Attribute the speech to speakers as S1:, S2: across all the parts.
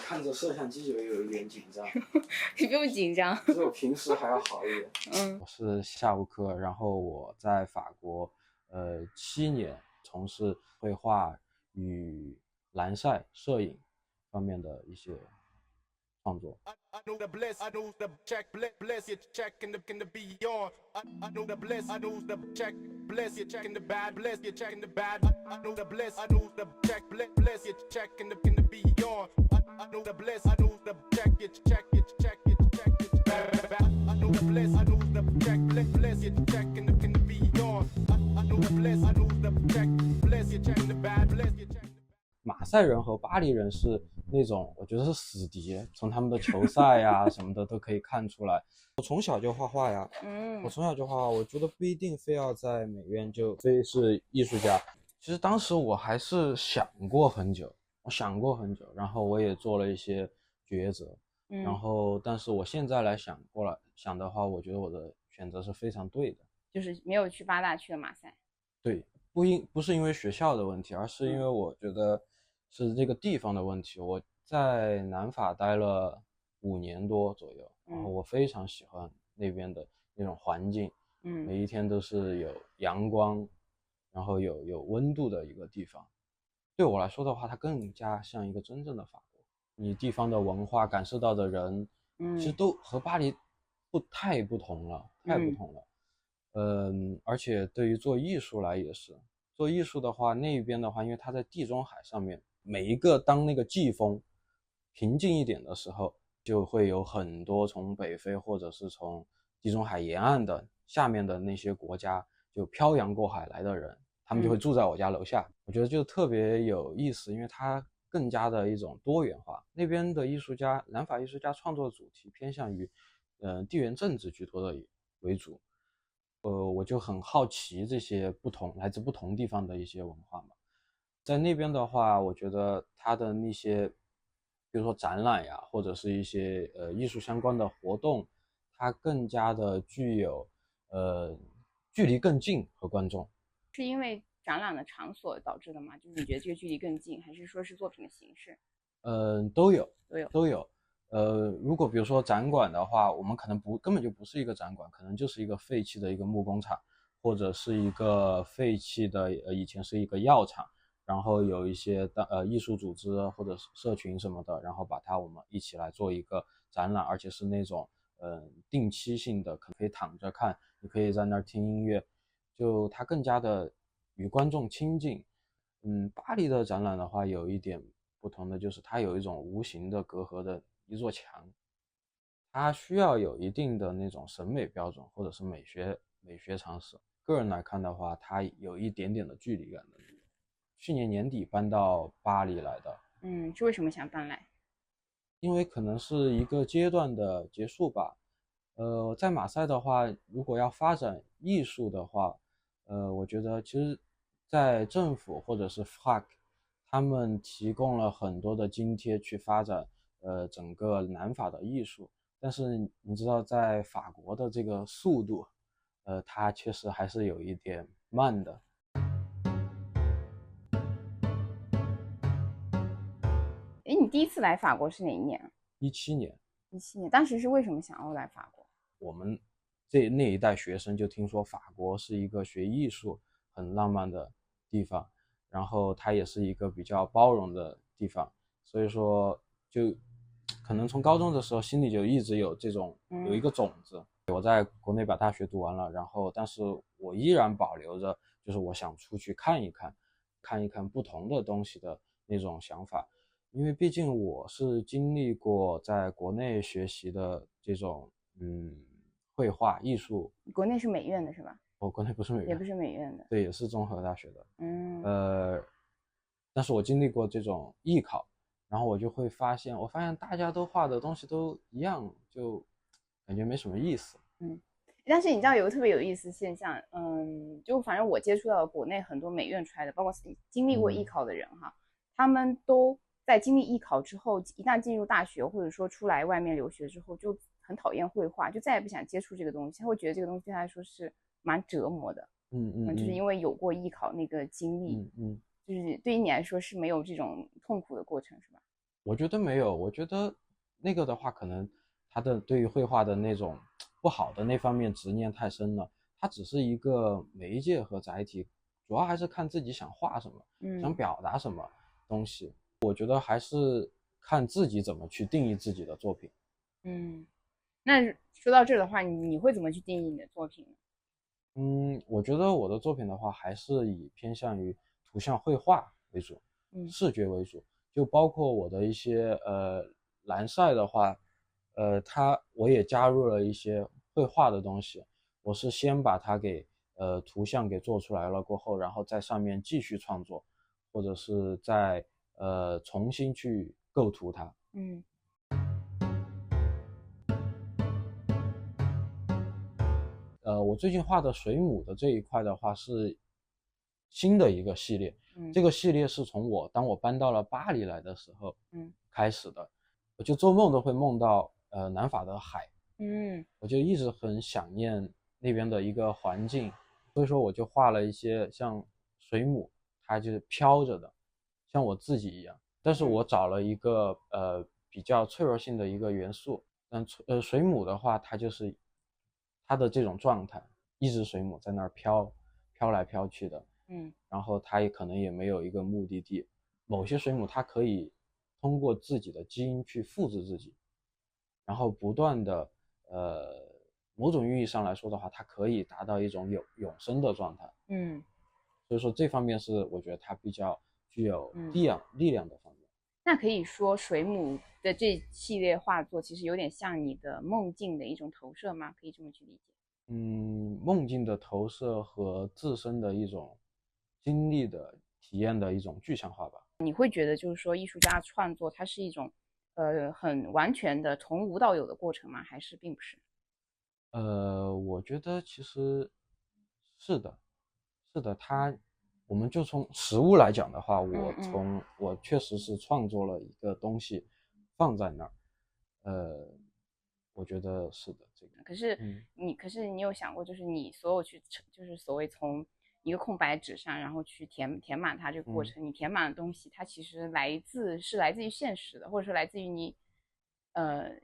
S1: 看着摄像机就有一点紧张。
S2: 你不用紧张，
S1: 比我平时还要好一点。
S2: 我
S1: 是下午课，然后我在法国7年从事绘画与蓝晒摄影方面的一些创作。马赛人和巴黎人是那种我觉得是死敌，从他们的球赛呀什么的都可以看出来。我从小就画画呀，我从小就画画，我觉得不一定非要在美院就非是艺术家。其实当时我还是想过很久，然后我也做了一些抉择，然后但是我现在来想的话，我觉得我的选择是非常对的，
S2: 就是没有去八大，去了马赛。
S1: 对，不是因为学校的问题，而是因为我觉得是这个地方的问题。我在南法待了5年多左右，然后我非常喜欢那边的那种环境，每一天都是有阳光，然后有温度的一个地方。对我来说的话，它更加像一个真正的法国。你地方的文化感受到的人，其实都和巴黎太不同了。而且对于做艺术来也是，做艺术的话，那边的话，因为它在地中海上面，每一个当那个季风平静一点的时候，就会有很多从北非或者是从地中海沿岸的下面的那些国家就漂洋过海来的人，他们就会住在我家楼下。我觉得就特别有意思，因为它更加的一种多元化。那边的艺术家，南法艺术家创作主题偏向于地缘政治居多的为主。我就很好奇这些来自不同地方的一些文化嘛。在那边的话，我觉得它的那些，比如说展览呀，或者是一些艺术相关的活动，它更加的具有距离更近和观众。
S2: 是因为展览的场所导致的吗？就是你觉得这个距离更近，还是说是作品的形式？
S1: 都有。如果比如说展馆的话，我们可能根本就不是一个展馆，可能就是一个废弃的一个木工厂，或者是一个废弃的以前是一个药厂，然后有一些艺术组织或者是社群什么的，然后我们一起来做一个展览，而且是那种定期性的，可以躺着看，你可以在那儿听音乐，就它更加的与观众亲近。巴黎的展览的话，有一点不同的就是它有一种无形的隔阂的一座墙，它需要有一定的那种审美标准或者是美学常识。个人来看的话，它有一点点的距离感的。去年年底搬到巴黎来的。
S2: 是为什么想搬来？
S1: 因为可能是一个阶段的结束吧。在马赛的话，如果要发展艺术的话，我觉得其实，在政府或者是 FAC，他们提供了很多的津贴去发展整个南法的艺术，但是你知道，在法国的这个速度，它确实还是有一点慢的。
S2: 你第一次来法国是哪一年
S1: 17年。
S2: 17年，当时是为什么想要来法国？
S1: 我们那一代学生就听说法国是一个学艺术很浪漫的地方，然后它也是一个比较包容的地方，所以说就可能从高中的时候心里就一直有有一个种子。我在国内把大学读完了，然后但是我依然保留着就是我想出去看一看不同的东西的那种想法。因为毕竟我是经历过在国内学习的这种绘画艺术。
S2: 国内是美院的是吧？
S1: 国内不是美院，
S2: 也不是美院的。
S1: 对，也是综合大学的。但是我经历过这种艺考，然后我发现大家都画的东西都一样，就感觉没什么意思。
S2: 但是你知道有个特别有意思的现象，就反正我接触到国内很多美院出来的，包括经历过艺考的人哈，他们都在经历艺考之后，一旦进入大学或者说出来外面留学之后，就很讨厌绘画，就再也不想接触这个东西，他会觉得这个东西对他来说是蛮折磨的。就是因为有过艺考那个经历，就是对于你来说是没有这种痛苦的过程，是吧？
S1: 我觉得没有，我觉得那个的话，可能他的对于绘画的那种不好的那方面执念太深了。它只是一个媒介和载体，主要还是看自己想画什么，想表达什么东西。我觉得还是看自己怎么去定义自己的作品。
S2: 那说到这儿的话，你会怎么去定义你的作品呢？
S1: 我觉得我的作品的话，还是以偏向于图像绘画为主，视觉为主。就包括我的一些蓝晒的话，我也加入了一些绘画的东西。我是先把它给图像给做出来了过后，然后在上面继续创作，或者是再重新去构图它。我最近画的水母的这一块的话是新的一个系列，这个系列是从当我搬到了巴黎来的时候，开始的。我就做梦都会梦到南法的海，我就一直很想念那边的一个环境，所以说我就画了一些像水母，它就是飘着的，像我自己一样。但是我找了一个比较脆弱性的一个元素，水母的话，它就是它的这种状态，一只水母在那儿飘来飘去的，然后它也可能也没有一个目的地。某些水母它可以通过自己的基因去复制自己，然后不断的某种意义上来说的话，它可以达到一种永生的状态。所以说这方面是我觉得它比较具有力量的方面。
S2: 那可以说水母的这系列画作其实有点像你的梦境的一种投射吗？可以这么去理解？
S1: 梦境的投射和自身的一种经历的体验的一种具象化吧。
S2: 你会觉得就是说艺术家创作它是一种很完全的从无到有的过程吗？还是并不是？
S1: 我觉得其实是的，是的，我们就从实物来讲的话，我确实是创作了一个东西放在那儿，我觉得是的，这个。
S2: 可是你有想过，就是你所有就是所谓从一个空白纸上，然后去填满它这个过程，你填满的东西，它其实来自于现实的，或者说来自于你，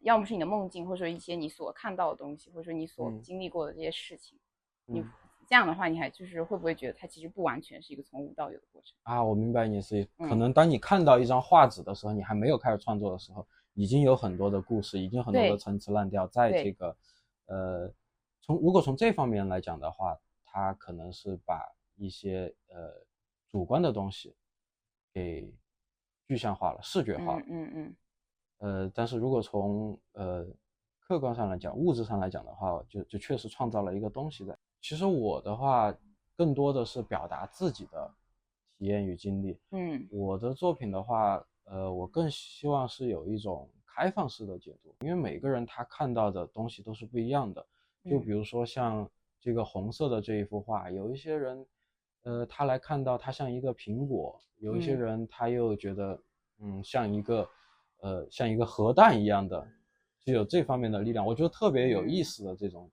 S2: 要么是你的梦境，或者说一些你所看到的东西，或者说你所经历过的这些事情，你这样的话，你还就是会不会觉得它其实不完全是一个从无到有的过程
S1: 啊？我明白你的思意，可能当你看到一张画纸的时候，你还没有开始创作的时候，已经有很多的故事，已经很多的陈词滥调，在这个如果从这方面来讲的话，它可能是把一些主观的东西给具象化了、视觉化了。但是如果从客观上来讲、物质上来讲的话，就确实创造了一个东西在。其实我的话，更多的是表达自己的体验与经历。我的作品的话，我更希望是有一种开放式的解读，因为每个人他看到的东西都是不一样的。就比如说像这个红色的这一幅画，有一些人，他来看到它像一个苹果，有一些人他又觉得，像一个核弹一样的，具有这方面的力量，我觉得特别有意思的这种。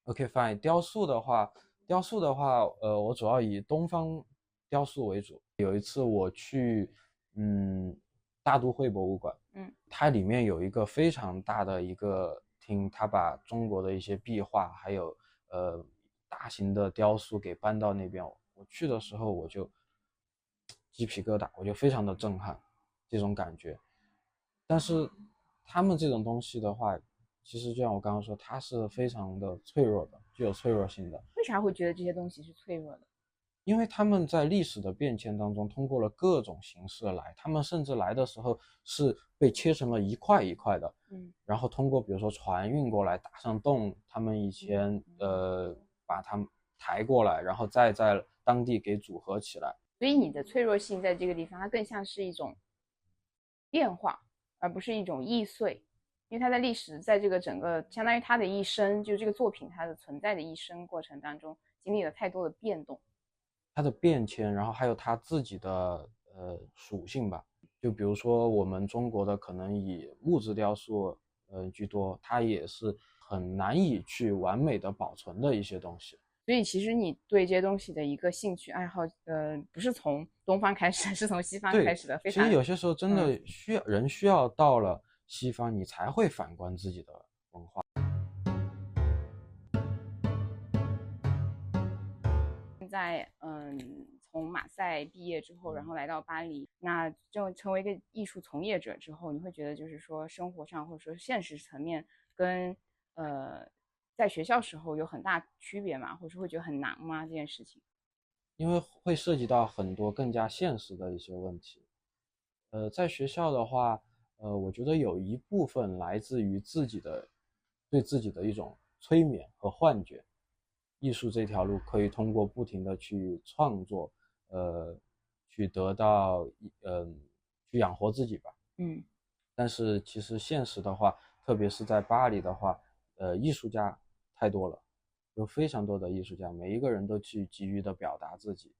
S1: OK fine，雕塑的话，我主要以东方雕塑为主。有一次我去，大都会博物馆，它里面有一个非常大的一个厅，它把中国的一些壁画还有大型的雕塑给搬到那边。我去的时候我就鸡皮疙瘩，我就非常的震撼这种感觉。但是他们这种东西的话，其实就像我刚刚说，它是非常的脆弱的，具有脆弱性的。
S2: 为啥会觉得这些东西是脆弱的？
S1: 因为他们在历史的变迁当中，通过了各种形式来，他们甚至来的时候是被切成了一块一块的，然后通过比如说船运过来，打上洞，他们以前把它们抬过来，然后再在当地给组合起来。
S2: 所以你的脆弱性在这个地方，它更像是一种变化，而不是一种易碎。因为它在历史，在这个整个相当于它的一生，就这个作品它的存在的一生过程当中，经历了太多的变动，
S1: 它的变迁，然后还有它自己的属性吧。就比如说我们中国的可能以木质雕塑居多，它也是很难以去完美的保存的一些东西。
S2: 所以其实你对这些东西的一个兴趣爱好，不是从东方开始，是从西方开始的，非
S1: 其实
S2: 常
S1: 有些时候真的人需要到了西方，你才会反观自己的文化。
S2: 在从马赛毕业之后，然后来到巴黎，那就成为一个艺术从业者之后，你会觉得就是说生活上或者说现实层面跟在学校时候有很大区别吗？或者是会觉得很难吗？这件事情？
S1: 因为会涉及到很多更加现实的一些问题。在学校的话，我觉得有一部分来自于对自己的一种催眠和幻觉。艺术这条路可以通过不停的去创作，去得到去养活自己吧。但是其实现实的话，特别是在巴黎的话，艺术家太多了，有非常多的艺术家，每一个人都去急于的表达自己，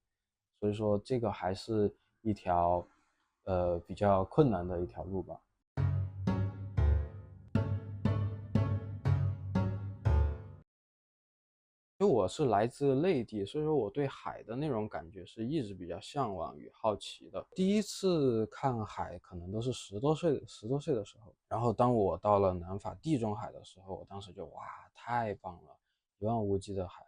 S1: 所以说这个还是一条比较困难的一条路吧。因为我是来自内地，所以说我对海的那种感觉是一直比较向往与好奇的。第一次看海可能都是十多岁的时候，然后当我到了南法地中海的时候，我当时就哇，太棒了，一望无际的海。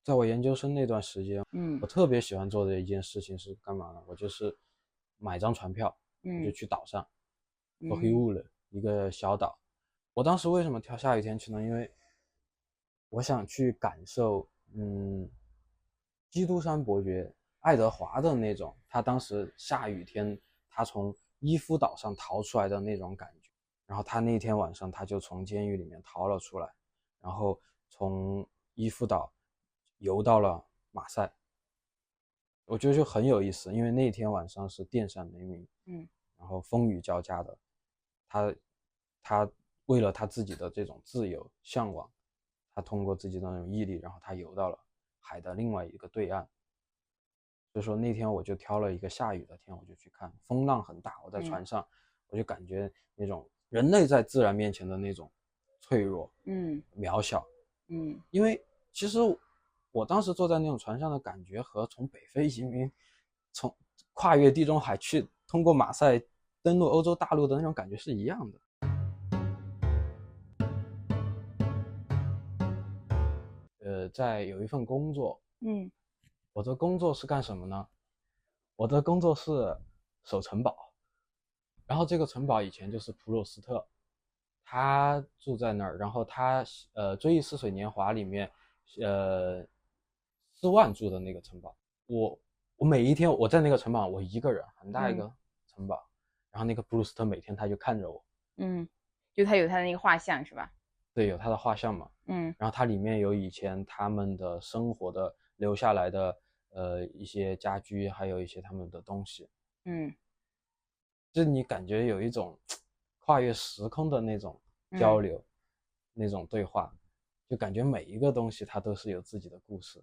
S1: 在我研究生那段时间，我特别喜欢做的一件事情是干嘛呢？我就是买张船票，我就去岛上，和黑乌了一个小岛。我当时为什么挑下雨天去呢？因为我想去感受，基督山伯爵爱德华的那种，他当时下雨天，他从伊夫岛上逃出来的那种感觉。然后他那天晚上，他就从监狱里面逃了出来，然后从伊夫岛游到了马赛。我觉得就很有意思，因为那天晚上是电闪雷鸣，然后风雨交加的，他为了他自己的这种自由向往，他通过自己的那种毅力，然后他游到了海的另外一个对岸。所以说那天我就挑了一个下雨的天，我就去看，风浪很大，我在船上，我就感觉那种人类在自然面前的那种脆弱，渺小，因为其实我当时坐在那种船上的感觉和从北非移民从跨越地中海去通过马赛登陆欧洲大陆的那种感觉是一样的。在有一份工作，我的工作是干什么呢？我的工作是守城堡，然后这个城堡以前就是普鲁斯特，他住在那儿，然后他《追忆似水年华》里面斯万住的那个城堡，我每一天我在那个城堡，我一个人，很大一个城堡，然后那个普鲁斯特每天他就看着我，
S2: 就他有他的那个画像是吧？
S1: 对，有他的画像嘛，然后它里面有以前他们的生活的留下来的一些家居，还有一些他们的东西，就你感觉有一种跨越时空的那种交流，那种对话，就感觉每一个东西它都是有自己的故事。